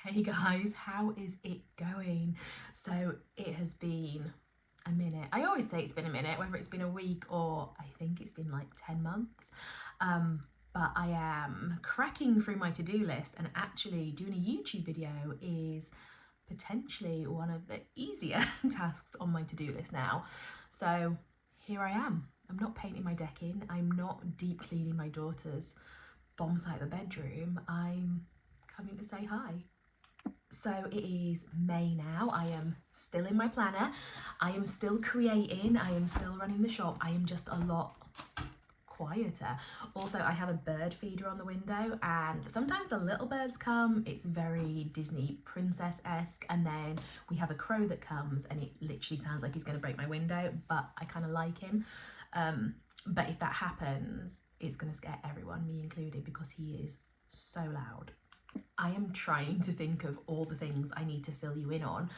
Hey guys, how is it going? So it has been a minute. I always say it's been a minute, whether it's been a week or I think it's been like 10 months. But I am cracking through my to-do list, and actually doing a YouTube video is potentially one of the easier tasks on my to-do list now. So here I am. I'm not painting my decking. I'm not deep cleaning my daughter's bomb site of a bedroom. I'm coming to say hi. So it is May now. I am still in my planner. I am still creating. I am still running the shop. I am just a lot quieter. Also, I have a bird feeder on the window, and sometimes the little birds come. It's very Disney princess-esque, and then we have a crow that comes and it literally sounds like he's going to break my window, but I kind of like him. But if that happens, it's going to scare everyone, me included, because he is so loud. I am trying to think of all the things I need to fill you in on,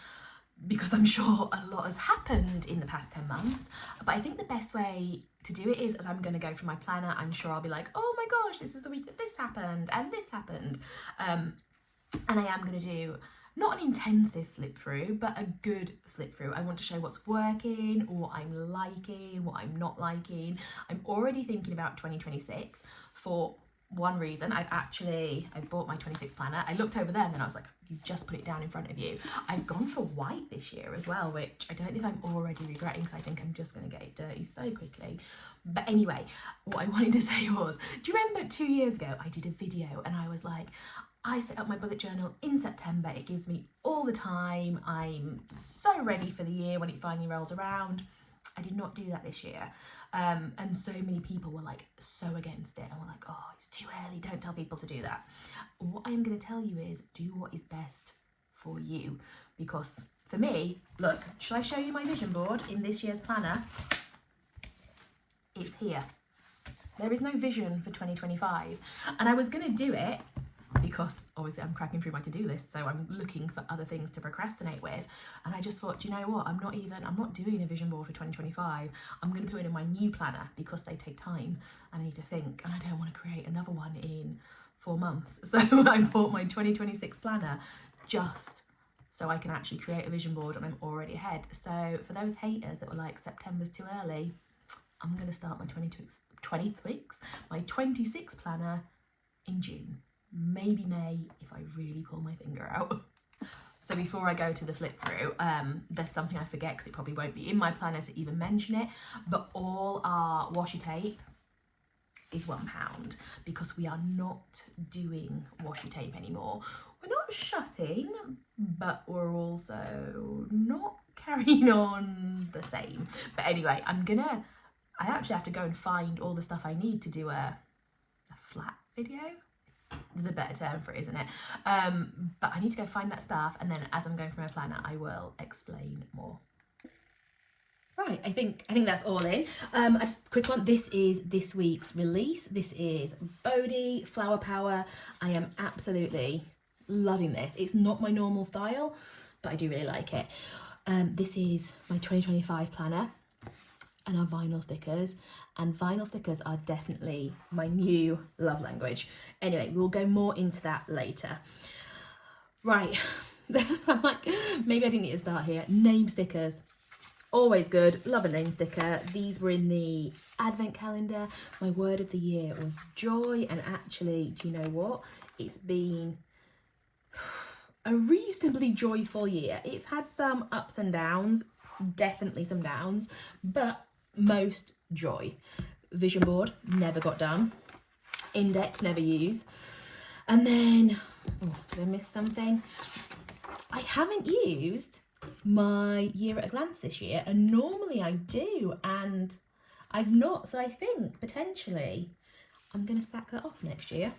because I'm sure a lot has happened in the past 10 months. But I think the best way to do it is, as I'm going to go through my planner, I'm sure I'll be like, oh my gosh, this is the week that this happened and this happened. And I am going to do not an intensive flip through, but a good flip through. I want to show what's working, what I'm liking, what I'm not liking. I'm already thinking about 2026 for one reason. I've bought my 26 planner. I looked over there and then I was like, you just put it down in front of you. I've gone for white this year as well, which I don't know if I'm already regretting, because I think I'm just going to get it dirty so quickly. But anyway, what I wanted to say was, do you remember 2 years ago I did a video and I was like, I set up my bullet journal in September. It gives me all the time. I'm so ready for the year when it finally rolls around. I did not do that this year. And so many people were like so against it and were like, oh, it's too early, don't tell people to do that. What I am going to tell you is, do what is best for you. Because for me, look, shall I show you my vision board in this year's planner? It's here. There is no vision for 2025. And I was going to do it because obviously I'm cracking through my to-do list, so I'm looking for other things to procrastinate with. And I just thought, do you know what, I'm not doing a vision board for 2025. I'm going to put it in my new planner because they take time and I need to think, and I don't want to create another one in 4 months. So I bought my 2026 planner just so I can actually create a vision board, and I'm already ahead. So for those haters that were like, September's too early, I'm going to start my 26 planner in June. Maybe May if I really pull my finger out. So before I go to the flip through, there's something I forget because it probably won't be in my planner to even mention it, but all our washi tape is £1 because we are not doing washi tape anymore. We're not shutting, but we're also not carrying on the same. But anyway, I actually have to go and find all the stuff I need to do a flat video. There's a better term for it, isn't it? But I need to go find that stuff, and then as I'm going through my planner, I will explain more. Right, I think that's all in. Just a quick one. This is this week's release. This is Bodhi Flower Power. I am absolutely loving this. It's not my normal style, but I do really like it. This is my 2025 planner and our vinyl stickers, and vinyl stickers are definitely my new love language. Anyway, we'll go more into that later. Right, I'm like, maybe I didn't need to start here. Name stickers, always good, love a name sticker. These were in the advent calendar. My word of the year was joy, and actually, do you know what? It's been a reasonably joyful year. It's had some ups and downs, definitely some downs, but most joy. Vision board, never got done. Index, never used. And then, oh, did I miss something? I haven't used my year at a glance this year, and normally I do, and I've not. So I think potentially I'm going to sack that off next year.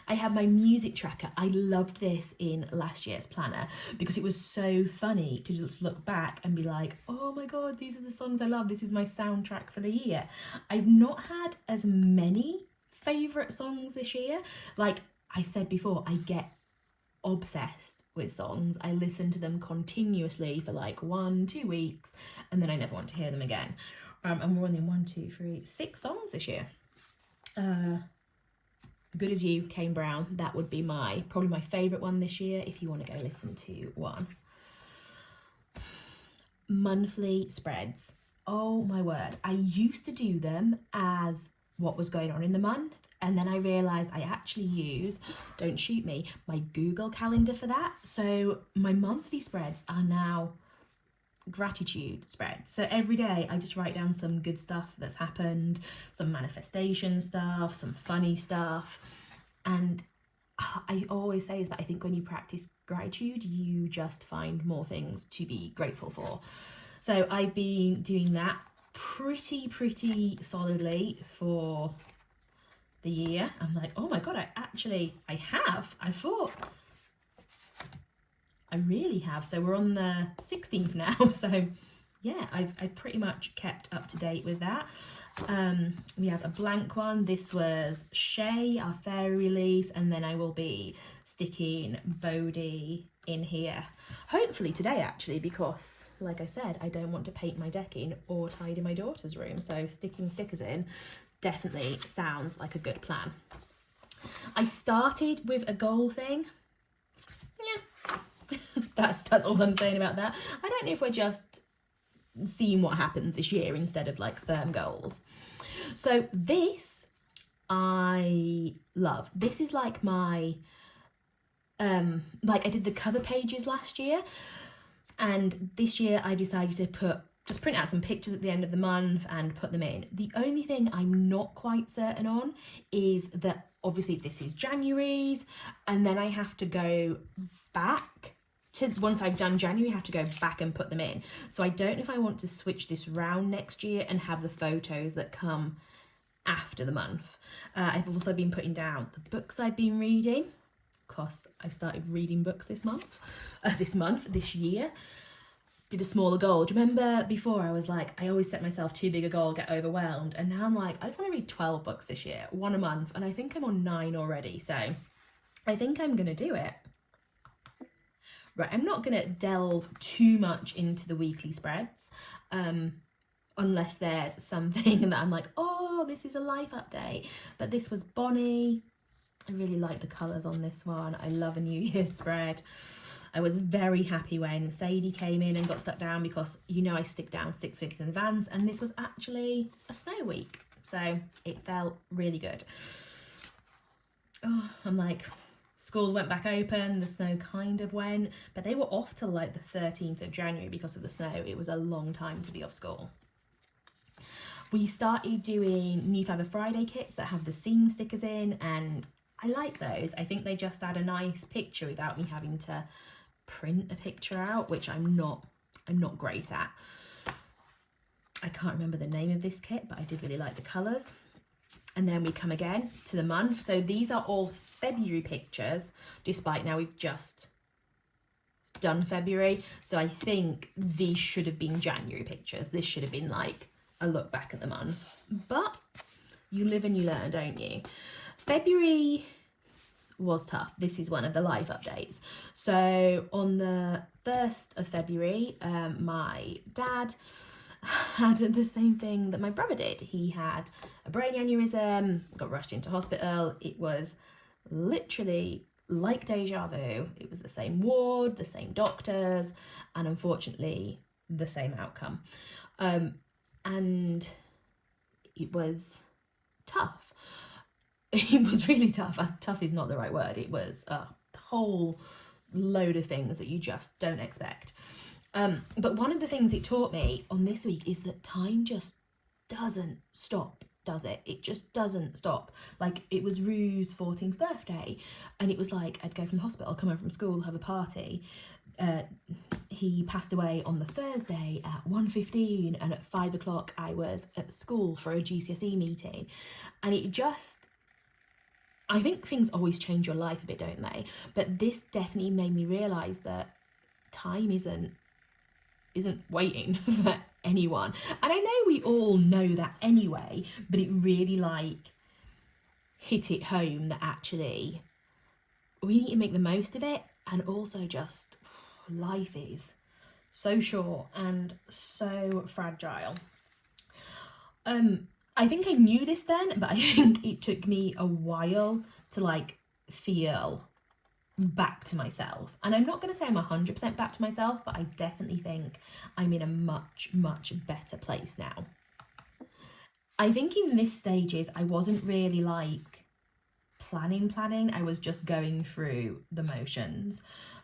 I have my music tracker. I loved this in last year's planner because it was so funny to just look back and be like, oh my God, these are the songs I love. This is my soundtrack for the year. I've not had as many favourite songs this year. Like I said before, I get obsessed with songs. I listen to them continuously for like 1-2 weeks, and then I never want to hear them again. And we're running 6 songs this year. Good As You, Kane Brown. That would be probably my favourite one this year if you want to go listen to one. Monthly spreads. Oh my word. I used to do them as what was going on in the month. And then I realised I actually use, don't shoot me, my Google Calendar for that. So my monthly spreads are now gratitude spreads. So every day I just write down some good stuff that's happened, some manifestation stuff, some funny stuff. And I always say is that I think when you practice gratitude, you just find more things to be grateful for. So I've been doing that pretty solidly for the year. I'm like, oh my God, I thought I really have. So we're on the 16th now. So yeah, I've pretty much kept up to date with that. We have a blank one. This was Shay, our fairy release, and then I will be sticking Bodhi in here. Hopefully today actually, because like I said, I don't want to paint my decking or tidy my daughter's room. So sticking stickers in definitely sounds like a good plan. I started with a goal thing. Yeah, that's all I'm saying about that. I don't know if we're just seeing what happens this year instead of like firm goals. So this I love. This is like my like I did the cover pages last year, and this year I decided to just print out some pictures at the end of the month and put them in. The only thing I'm not quite certain on is that obviously this is January's, and then I have to go back to, once I've done January, I have to go back and put them in. So I don't know if I want to switch this round next year and have the photos that come after the month. I've also been putting down the books I've been reading, because I've started reading books this year. Did a smaller goal. Do you remember before I was like, I always set myself too big a goal, get overwhelmed. And now I'm like, I just want to read 12 books this year, one a month. And I think I'm on 9 already. So I think I'm going to do it. Right, I'm not going to delve too much into the weekly spreads, unless there's something that I'm like, oh, this is a life update. But this was Bonnie. I really like the colours on this one. I love a New Year's spread. I was very happy when Sadie came in and got stuck down, because you know I stick down 6 weeks in advance, and this was actually a snow week. So it felt really good. Oh, I'm like, schools went back open, the snow kind of went, but they were off till like the 13th of January because of the snow. It was a long time to be off school. We started doing New Fibre Friday kits that have the seam stickers in, and I like those. I think they just add a nice picture without me having to print a picture out, which I'm not great at. I can't remember the name of this kit, but I did really like the colours. And then we come again to the month. So these are all February pictures, despite now we've just done February. So I think these should have been January pictures. This should have been like a look back at the month. But you live and you learn, don't you? February was tough. This is one of the live updates. So on the 1st of February, my dad had the same thing that my brother did. He had a brain aneurysm, got rushed into hospital. It was literally like deja vu. It was the same ward, the same doctors, and unfortunately the same outcome. And it was tough. It was really tough. Tough is not the right word. It was a whole load of things that you just don't expect. But one of the things it taught me on this week is that time just doesn't stop, does it? It just doesn't stop. Like, it was Rue's 14th birthday, and it was like I'd go from the hospital, come home from school, have a party. He passed away on the Thursday at 1:15, and at 5 o'clock I was at school for a GCSE meeting. And it just, I think things always change your life a bit, don't they? But this definitely made me realise that time isn't waiting for anyone. And I know we all know that anyway, but it really like hit it home that actually we need to make the most of it. And also just, life is so short and so fragile. I think I knew this then, but I think it took me a while to like feel back to myself. And I'm not going to say I'm 100% back to myself, but I definitely think I'm in a much, much better place now. I think in this stages, I wasn't really like planning. I was just going through the motions.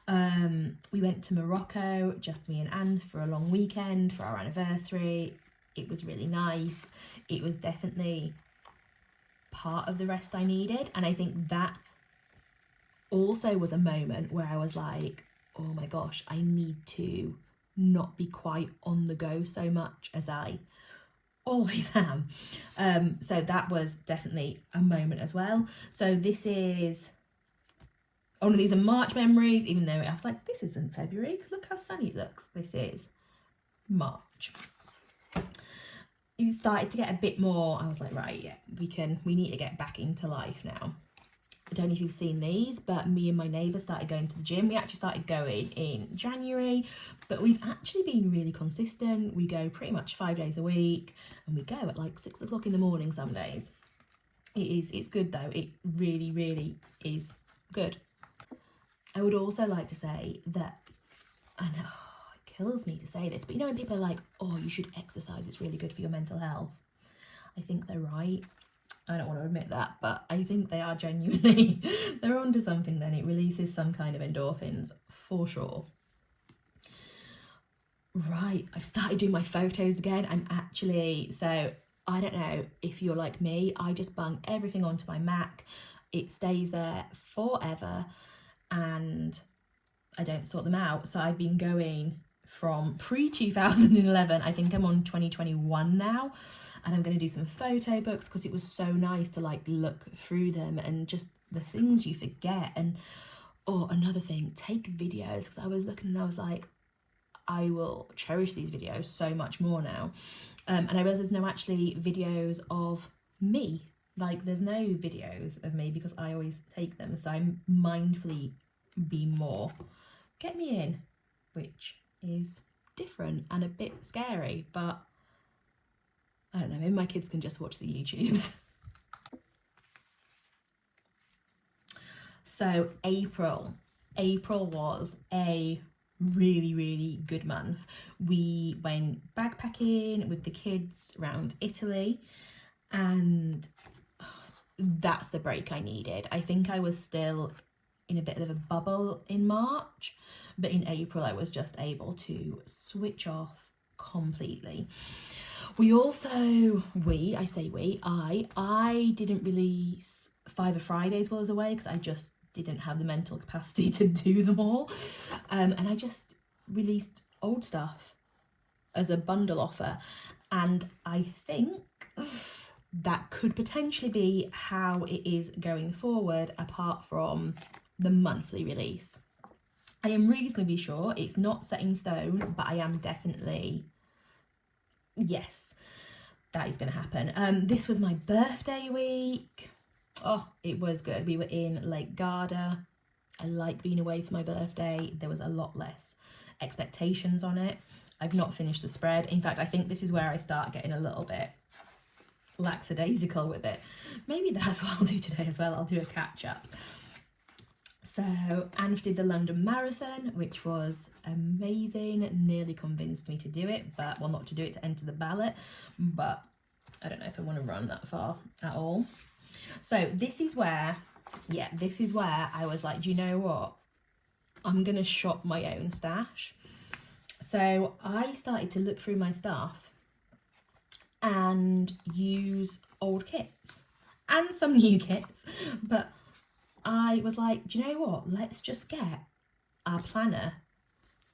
We went to Morocco, just me and Anne, for a long weekend for our anniversary. It was really nice. It was definitely part of the rest I needed. And I think that also was a moment where I was like, oh my gosh, I need to not be quite on the go so much as I always am. So that was definitely a moment as well. So this is, oh no, these are March memories, even though I was like, this isn't February, look how sunny it looks. This is March. It started to get a bit more, I was like, right, yeah, we need to get back into life now. I don't know if you've seen these, but me and my neighbour started going to the gym. We actually started going in January, but we've actually been really consistent. We go pretty much 5 days a week, and we go at like 6 o'clock in the morning some days. It's good though. It really, really is good. I would also like to say that, I know it kills me to say this, but you know when people are like, oh, you should exercise, it's really good for your mental health. I think they're right. I don't want to admit that, but I think they are genuinely, they're onto something then. It releases some kind of endorphins for sure. Right, I've started doing my photos again. I'm actually, so I don't know if you're like me, I just bung everything onto my Mac. It stays there forever and I don't sort them out. So I've been going from pre-2011, I think I'm on 2021 now. And I'm going to do some photo books because it was so nice to like look through them and just the things you forget. And oh, another thing, take videos, because I was looking and I was like, I will cherish these videos so much more now. And I realized there's no actually videos of me. Like there's no videos of me because I always take them. So I'm mindfully be more. Get me in, which is different and a bit scary, but I don't know, maybe my kids can just watch the YouTubes. So April was a really, really good month. We went backpacking with the kids around Italy and that's the break I needed. I think I was still in a bit of a bubble in March, but in April I was just able to switch off completely. We also, I didn't release Fiver Fridays while I was away because I just didn't have the mental capacity to do them all. And I just released old stuff as a bundle offer. And I think that could potentially be how it is going forward, apart from the monthly release. I am reasonably sure it's not set in stone, but I am definitely, yes, that is going to happen. This was my birthday week. Oh, it was good. We were in Lake Garda. I like being away for my birthday. There was a lot less expectations on it. I've not finished the spread. In fact, I think this is where I start getting a little bit lackadaisical with it. Maybe that's what I'll do today as well. I'll do a catch up. So Anne did the London Marathon, which was amazing. Nearly convinced me to do it, but well, not to do it, to enter the ballot, but I don't know if I want to run that far at all. So this is where I was like, do you know what? I'm going to shop my own stash. So I started to look through my stuff and use old kits and some new kits, but I was like, do you know what? Let's just get our planner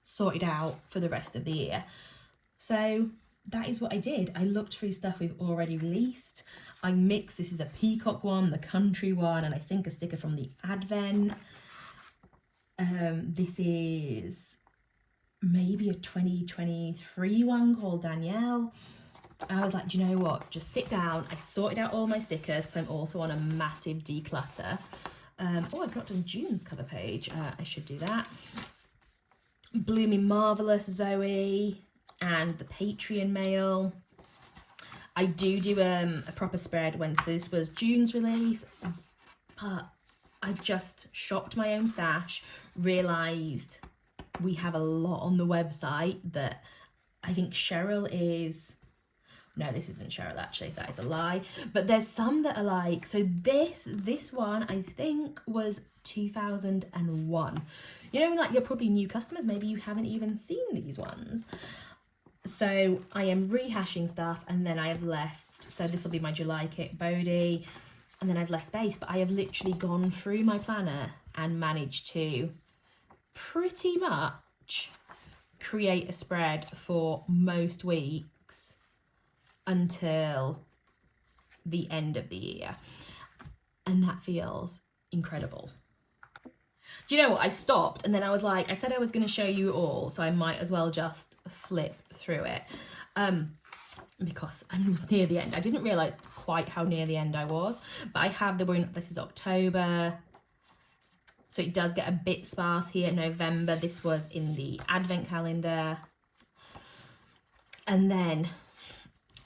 sorted out for the rest of the year. So that is what I did. I looked through stuff we've already released. I mixed, this is a peacock one, the country one, and I think a sticker from the Advent. This is maybe a 2023 one called Danielle. I was like, do you know what? Just sit down. I sorted out all my stickers because I'm also on a massive declutter. Oh, I've not done June's cover page. I should do that. Blooming Marvellous Zoe and the Patreon mail. I do a proper spread when, so this was June's release, but I've just shopped my own stash, realised we have a lot on the website that I think Cheryl is... No, this isn't Cheryl, actually. That is a lie. But there's some that are like... So this one, I think, was 2001. You know, like, you're probably new customers. Maybe you haven't even seen these ones. So I am rehashing stuff, and then I have left... So this will be my July kit, Bodhi. And then I've left space. But I have literally gone through my planner and managed to pretty much create a spread for most weeks until the end of the year, and that feels incredible. Do you know what? I stopped, and then I was like, I said I was going to show you all, so I might as well just flip through it, because I was near the end. I didn't realise quite how near the end I was, but I have this is October, so it does get a bit sparse here. November, this was in the advent calendar. And then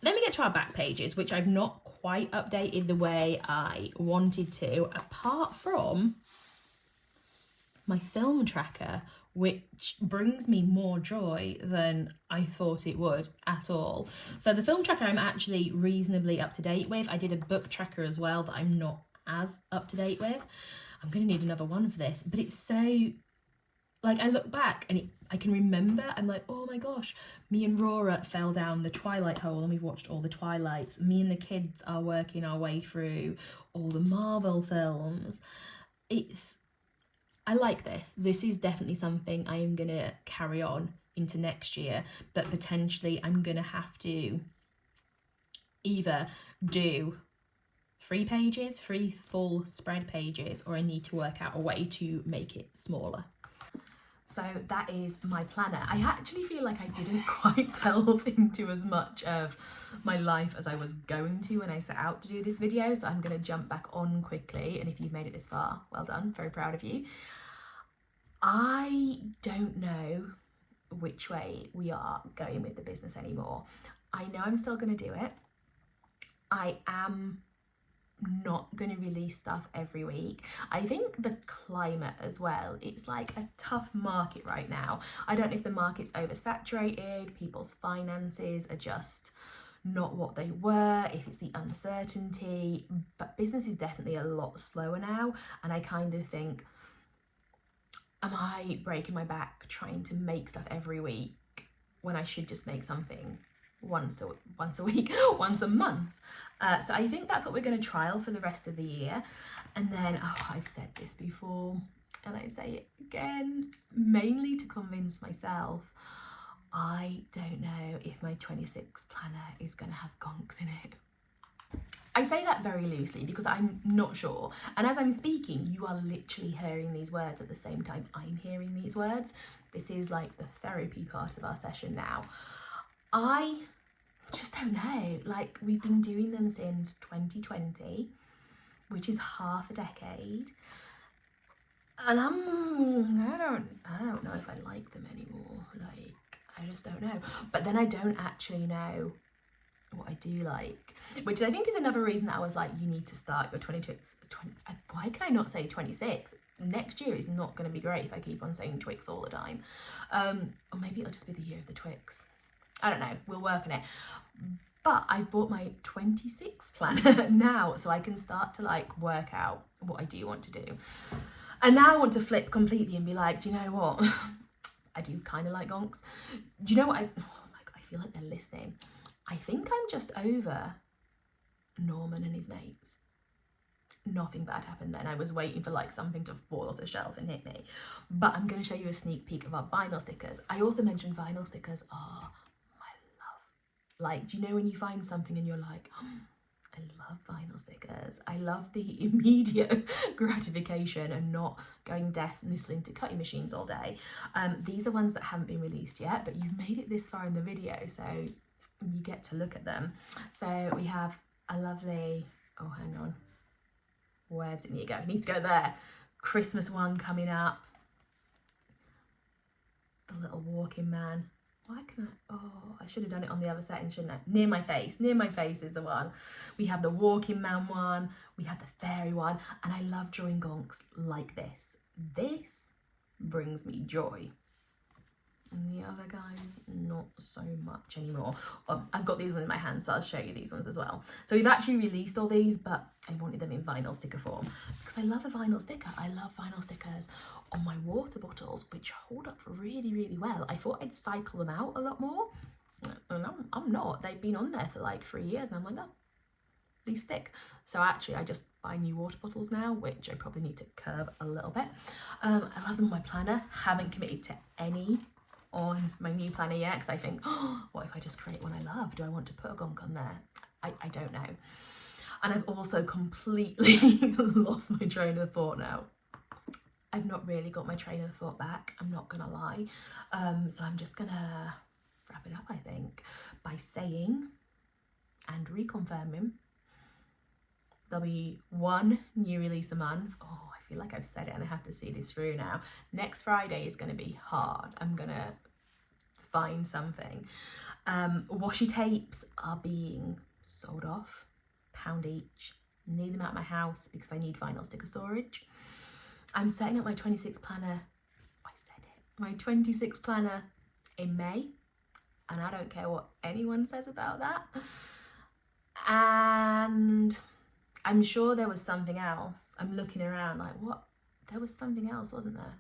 we get to our back pages, which I've not quite updated the way I wanted to, apart from my film tracker, which brings me more joy than I thought it would at all. So the film tracker I'm actually reasonably up to date with. I did a book tracker as well that I'm not as up to date with. I'm going to need another one for this, but it's so, like, I look back and I can remember, I'm like, oh my gosh, me and Rora fell down the Twilight hole and we've watched all the Twilights. Me and the kids are working our way through all the Marvel films. I like this. This is definitely something I am going to carry on into next year, but potentially I'm going to have to either do 3 full spread pages, or I need to work out a way to make it smaller. So that is my planner. I actually feel like I didn't quite delve into as much of my life as I was going to when I set out to do this video, so I'm going to jump back on quickly, and if you've made it this far, well done, very proud of you. I don't know which way we are going with the business anymore. I know I'm still going to do it. I am not going to release stuff every week. I think the climate as well, it's like a tough market right now. I don't know if the market's oversaturated, people's finances are just not what they were, if it's the uncertainty, but business is definitely a lot slower now, and I kind of think, am I breaking my back trying to make stuff every week when I should just make something once a week, once a month? So I think that's what we're going to trial for the rest of the year. And then, I've said this before and I say it again, mainly to convince myself, I don't know if my 26 planner is going to have gonks in it. I say that very loosely because I'm not sure. And as I'm speaking, you are literally hearing these words at the same time I'm hearing these words. This is like the therapy part of our session now. I just don't know. Like, we've been doing them since 2020, which is half a decade. And I don't know if I like them anymore. Like, I just don't know. But then I don't actually know what I do like, which I think is another reason that I was like, you need to start your 26, why can I not say 26? Next year is not going to be great if I keep on saying Twix all the time. Or maybe it'll just be the year of the Twix. I don't know, we'll work on it. But I bought my 26 planner now, so I can start to like work out what I do want to do. And now I want to flip completely and be like, do you know what? I do kind of like gonks. Do you know what? Oh my God, I feel like they're listening. I think I'm just over Norman and his mates. Nothing bad happened then. I was waiting for like something to fall off the shelf and hit me. But I'm going to show you a sneak peek of our vinyl stickers. I also mentioned vinyl stickers are my love. Like, do you know when you find something and you're like, I love vinyl stickers. I love the immediate gratification and not going deaf and listening to cutting machines all day. These are ones that haven't been released yet, but you've made it this far in the video, so you get to look at them. So we have a lovely, oh, hang on. Where does it need to go? It needs to go there. Christmas one coming up. The little walking man. Why can I should have done it on the other setting, shouldn't I? Near my face is the one. We have the walking man one, we have the fairy one, and I love drawing gonks like this. This brings me joy. And the other guys, not so much anymore. I've got these ones in my hand, so I'll show you these ones as well. So we've actually released all these, but I wanted them in vinyl sticker form because I love a vinyl sticker. I love vinyl stickers on my water bottles, which hold up really, really well. I thought I'd cycle them out a lot more, and I'm not. They've been on there for like 3 years, and I'm like, oh, these stick. So actually, I just buy new water bottles now, which I probably need to curb a little bit. I love them on my planner. Haven't committed to any on my new planner yet, because I think, oh, what if I just create one I love? Do I want to put a gonk on there? I don't know. And I've also completely lost my train of thought now. I've not really got my train of thought back, I'm not gonna lie. So I'm just gonna wrap it up, I think, by saying and reconfirming there'll be one new release a month. Oh, I feel like I've said it and I have to see this through now. Next Friday is going to be hard. I'm going to find something. Washi tapes are being sold off, £1 each. Need them at my house because I need vinyl sticker storage. I'm setting up my 26 planner. I said it. My 26 planner in May, and I don't care what anyone says about that. And I'm sure there was something else. I'm looking around like, what? There was something else, wasn't there?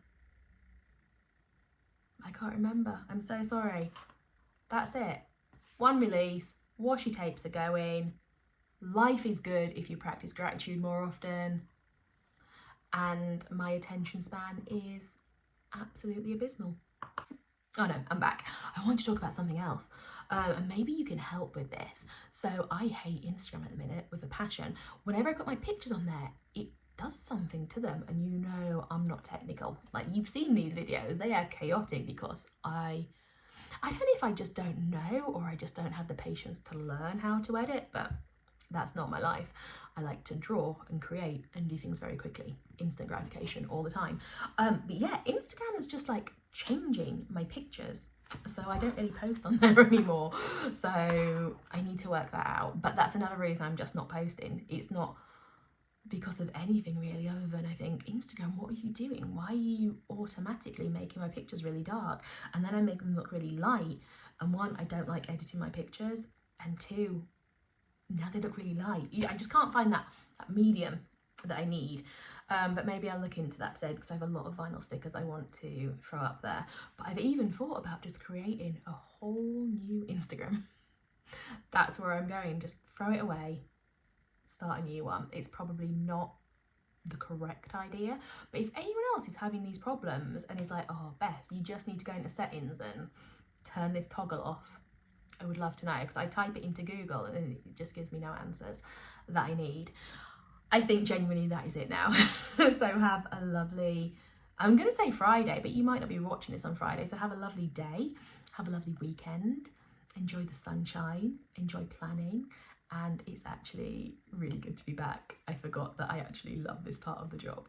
I can't remember. I'm so sorry. That's it. One release. Washi tapes are going. Life is good if you practice gratitude more often. And my attention span is absolutely abysmal. Oh no, I'm back. I want to talk about something else. And maybe you can help with this. So I hate Instagram at the minute with a passion. Whenever I put my pictures on there, it does something to them. And you know I'm not technical. Like, you've seen these videos, they are chaotic because I don't know if I just don't know or I just don't have the patience to learn how to edit, but that's not my life. I like to draw and create and do things very quickly. Instant gratification all the time. But yeah, Instagram is just like changing my pictures. So I don't really post on there anymore. So I need to work that out. But that's another reason I'm just not posting. It's not because of anything really, other than I think, Instagram, what are you doing? Why are you automatically making my pictures really dark? And then I make them look really light. And one, I don't like editing my pictures. And two, now they look really light. I just can't find that medium that I need. But maybe I'll look into that today because I have a lot of vinyl stickers I want to throw up there. But I've even thought about just creating a whole new Instagram. That's where I'm going. Just throw it away, start a new one. It's probably not the correct idea, but if anyone else is having these problems and is like, oh Beth, you just need to go into settings and turn this toggle off, I would love to know, because I type it into Google and it just gives me no answers that I need. I think genuinely that is it now. So have a lovely, I'm going to say Friday, but you might not be watching this on Friday. So have a lovely day, have a lovely weekend, enjoy the sunshine, enjoy planning. And it's actually really good to be back. I forgot that I actually love this part of the job.